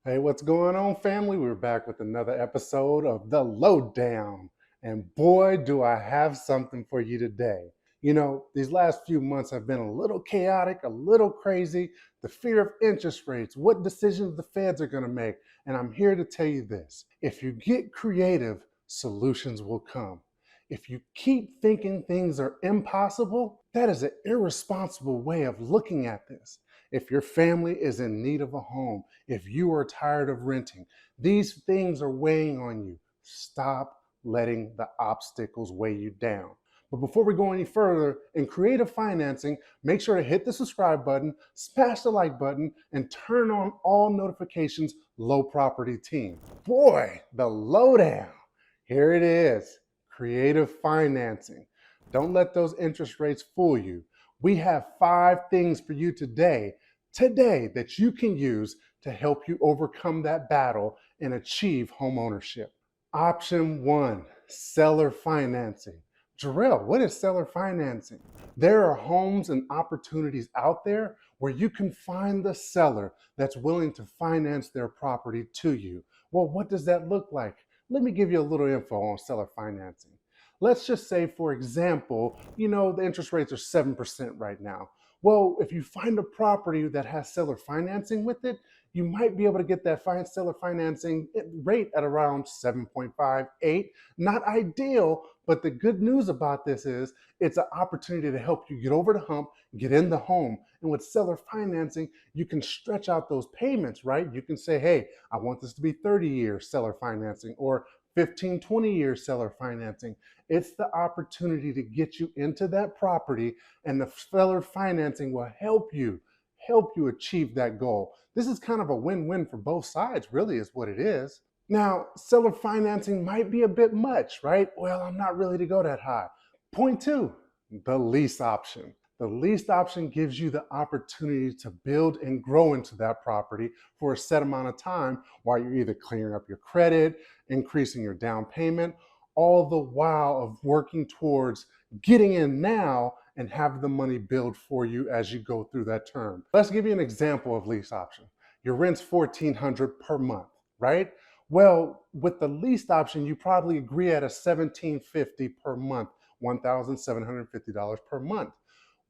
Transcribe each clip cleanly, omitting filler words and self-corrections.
Hey, what's going on, family? We're back with another episode of The Lowdown. And boy, do I have something for you today. These last few months have been a little chaotic, a little crazy. The fear of interest rates, what decisions the feds are going to make. And I'm here to tell you this: if you get creative, solutions will come. If you keep thinking things are impossible, that is an irresponsible way of looking at this. If your family is in need of a home, if you are tired of renting, these things are weighing on you. Stop letting the obstacles weigh you down. But before we go any further, in creative financing, make sure to hit the subscribe button, smash the like button, and turn on all notifications, Low Property Team. Boy, the lowdown. Here it is, creative financing. Don't let those interest rates fool you. We have 5 things for you today that you can use to help you overcome that battle and achieve home ownership. Option 1, seller financing. Jarrell, what is seller financing? There are homes and opportunities out there where you can find the seller that's willing to finance their property to you. Well, what does that look like? Let me give you a little info on seller financing. Let's just say, for example, the interest rates are 7% right now. Well, if you find a property that has seller financing with it, you might be able to get that seller financing rate at around 7.5, 8. Not ideal, but the good news about this is it's an opportunity to help you get over the hump, get in the home. And with seller financing, you can stretch out those payments, right? You can say, hey, I want this to be 30 years seller financing, or 15, 20 years seller financing. It's the opportunity to get you into that property, and the seller financing will help you achieve that goal. This is kind of a win-win for both sides, really, is what it is. Now, seller financing might be a bit much, right? Well, I'm not really to go that high. Point 2, the lease option. The lease option gives you the opportunity to build and grow into that property for a set amount of time while you're either clearing up your credit, increasing your down payment, all the while of working towards getting in now and have the money build for you as you go through that term. Let's give you an example of lease option. Your rent's $1,400 per month, right? Well, with the lease option, you probably agree at a $1,750 per month, $1,750 per month.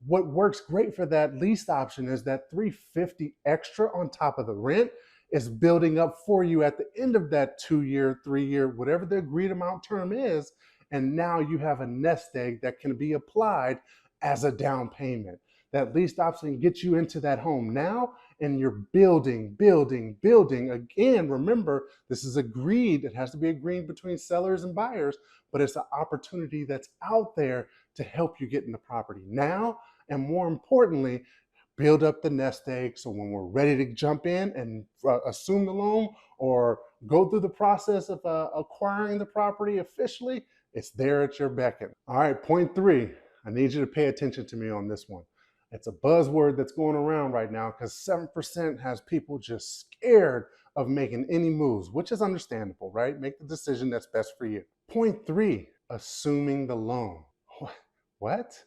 What works great for that lease option is that $350 extra on top of the rent is building up for you at the end of that 2-year, 3-year, whatever the agreed amount term is. And now you have a nest egg that can be applied as a down payment. That lease option gets you into that home now, and you're building. Again, remember, this is agreed. It has to be agreed between sellers and buyers, but it's an opportunity that's out there to help you get in the property now, and more importantly, build up the nest egg so when we're ready to jump in and assume the loan or go through the process of acquiring the property officially, it's there at your beckon. All right, point 3. I need you to pay attention to me on this one. It's a buzzword that's going around right now because 7% has people just scared of making any moves, which is understandable, right? Make the decision that's best for you. Point 3, assuming the loan. What?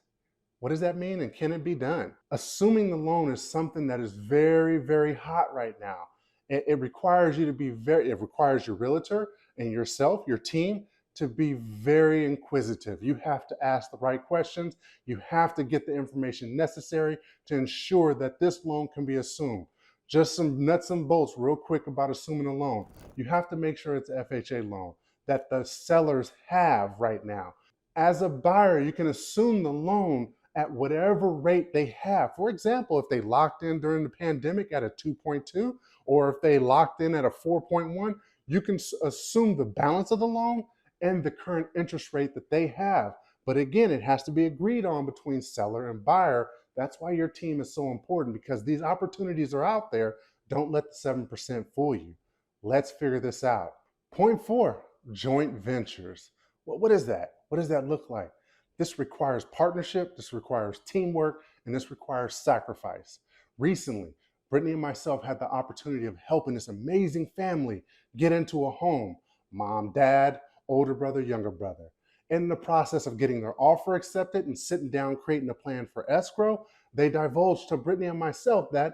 What does that mean, and can it be done? Assuming the loan is something that is very, very hot right now. It requires you to be it requires your realtor and yourself, your team, to be very inquisitive. You have to ask the right questions. You have to get the information necessary to ensure that this loan can be assumed. Just some nuts and bolts real quick about assuming a loan. You have to make sure it's an FHA loan that the sellers have right now. As a buyer, you can assume the loan at whatever rate they have. For example, if they locked in during the pandemic at a 2.2, or if they locked in at a 4.1, you can assume the balance of the loan and the current interest rate that they have. But again, it has to be agreed on between seller and buyer. That's why your team is so important, because these opportunities are out there. Don't let the 7% fool you. Let's figure this out. Point 4, joint ventures. Well, what is that? What does that look like? This requires partnership, this requires teamwork, and this requires sacrifice. Recently, Brittany and myself had the opportunity of helping this amazing family get into a home. Mom, dad, older brother, younger brother. In the process of getting their offer accepted and sitting down creating a plan for escrow, they divulged to Brittany and myself that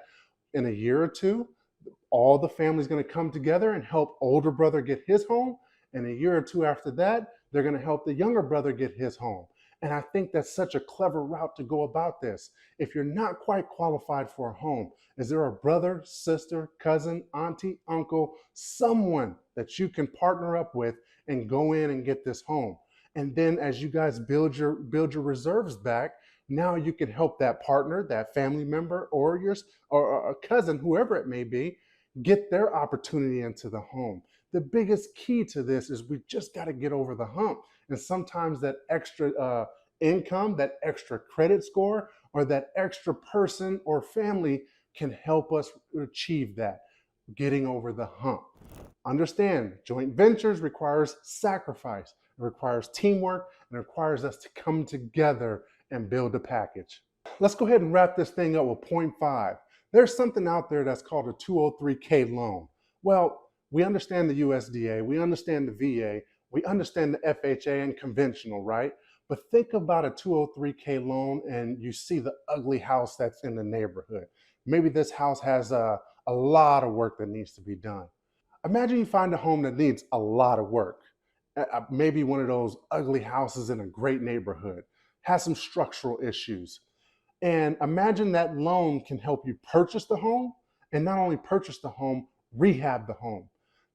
in a year or two, All the family's going to come together and help older brother get his home. And a year or two after that, they're going to help the younger brother get his home. And I think that's such a clever route to go about this. If you're not quite qualified for a home, is there a brother, sister, cousin, auntie, uncle, someone that you can partner up with and go in and get this home? And then as you guys build your reserves back, now you can help that partner, that family member, or a cousin, whoever it may be, get their opportunity into the home. The biggest key to this is we just got to get over the hump. And sometimes that extra income, that extra credit score, or that extra person or family can help us achieve that, getting over the hump. Understand, joint ventures requires sacrifice, it requires teamwork, and it requires us to come together and build a package. Let's go ahead and wrap this thing up with point 5. There's something out there that's called a 203K loan. Well, we understand the USDA, we understand the VA, we understand the FHA and conventional, right? But think about a 203K loan and you see the ugly house that's in the neighborhood. Maybe this house has a lot of work that needs to be done. Imagine you find a home that needs a lot of work. Maybe one of those ugly houses in a great neighborhood, has some structural issues. And imagine that loan can help you purchase the home, and not only purchase the home, rehab the home.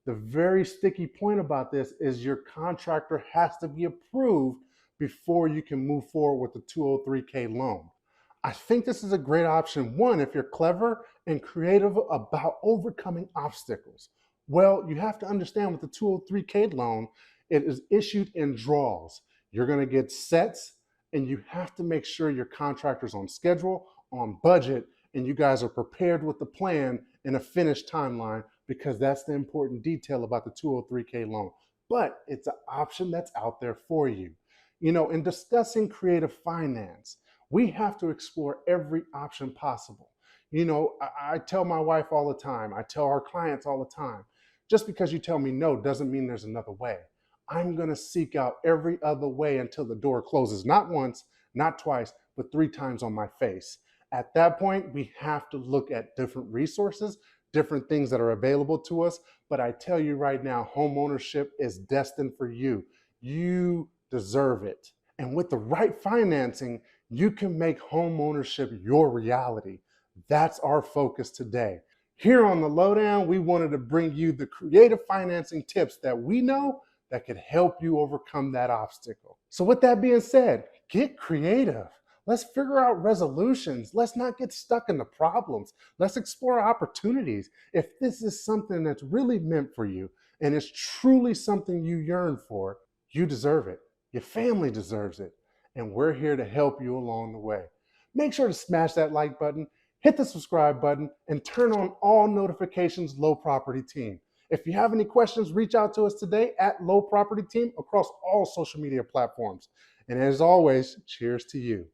The very sticky point about this is your contractor has to be approved before you can move forward with the 203K loan. I think this is a great option. One, if you're clever and creative about overcoming obstacles. Well, you have to understand with the 203K loan, it is issued in draws. You're going to get sets, and you have to make sure your contractor's on schedule, on budget, and you guys are prepared with the plan and a finished timeline, because that's the important detail about the 203K loan. But it's an option that's out there for you. In discussing creative finance, we have to explore every option possible. I tell my wife all the time, I tell our clients all the time, just because you tell me no doesn't mean there's another way. I'm going to seek out every other way until the door closes, not once, not twice, but 3 times on my face. At that point, we have to look at different resources, different things that are available to us. But I tell you right now, home ownership is destined for you. You deserve it. And with the right financing, you can make home ownership your reality. That's our focus today. Here on The Lowdown, we wanted to bring you the creative financing tips that we know that could help you overcome that obstacle. So with that being said, get creative. Let's figure out resolutions. Let's not get stuck in the problems. Let's explore opportunities. If this is something that's really meant for you and it's truly something you yearn for, you deserve it. Your family deserves it. And we're here to help you along the way. Make sure to smash that like button, hit the subscribe button, and turn on all notifications, Low Property Team. If you have any questions, reach out to us today at Low Property Team across all social media platforms. And as always, cheers to you.